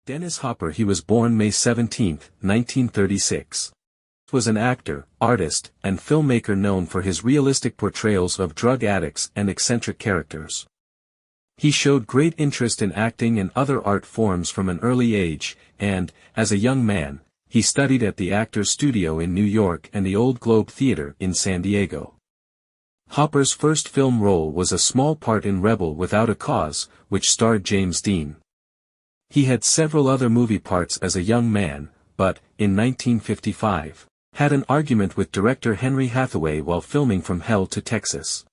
Dennis Hopper. He was born May 17, 1936. Was an actor, artist, and filmmaker known for his realistic portrayals of drug addicts and eccentric characters. He showed great interest in acting and other art forms from an early age, and, as a young man, he studied at the Actors Studio in New York and the Old Globe Theatre in San Diego. Hopper's first film role was a small part in Rebel Without a Cause, which starred James Dean. He had several other movie parts as a young man, but, in 1955, had an argument with director Henry Hathaway while filming From Hell to Texas.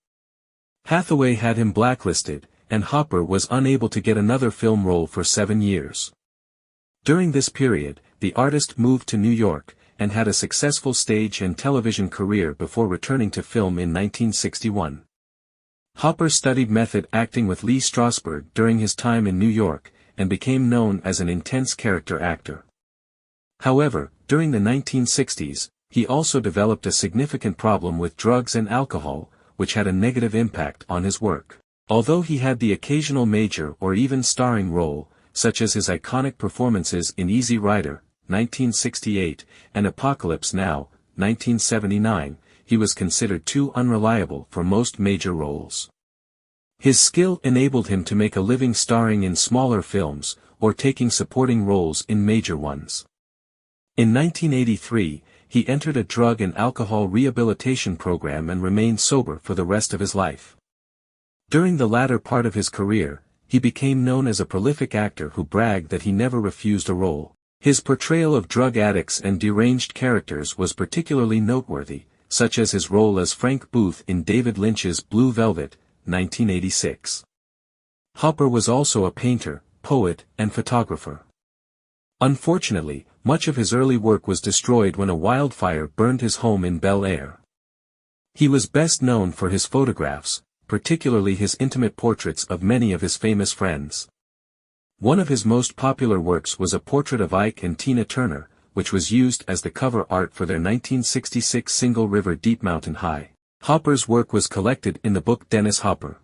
Hathaway had him blacklisted, and Hopper was unable to get another film role for 7 years. During this period, the artist moved to New York, and had a successful stage and television career before returning to film in 1961. Hopper studied method acting with Lee Strasberg during his time in New York, and became known as an intense character actor. However, during the 1960s, he also developed a significant problem with drugs and alcohol, which had a negative impact on his work. Although he had the occasional major or even starring role, such as his iconic performances in Easy Rider, 1968, and Apocalypse Now, 1979, he was considered too unreliable for most major roles. His skill enabled him to make a living starring in smaller films, or taking supporting roles in major ones. In 1983, he entered a drug and alcohol rehabilitation program and remained sober for the rest of his life. During the latter part of his career, he became known as a prolific actor who bragged that he never refused a role. His portrayal of drug addicts and deranged characters was particularly noteworthy, such as his role as Frank Booth in David Lynch's Blue Velvet, 1986. Hopper was also a painter, poet, and photographer. Unfortunately, much of his early work was destroyed when a wildfire burned his home in Bel Air. He was best known for his photographs, particularly his intimate portraits of many of his famous friends. One of his most popular works was a portrait of Ike and Tina Turner, which was used as the cover art for their 1966 single River Deep Mountain High. Hopper's work was collected in the book Dennis Hopper.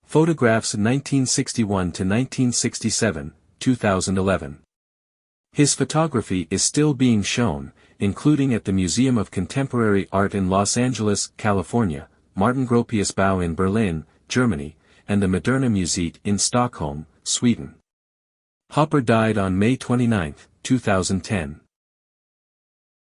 Photographs 1961 to 1967, 2011. His photography is still being shown, including at the Museum of Contemporary Art in Los Angeles, California, Martin Gropiusbau in Berlin, Germany, and the Moderna Museet in Stockholm, Sweden. Hopper died on May 29, 2010.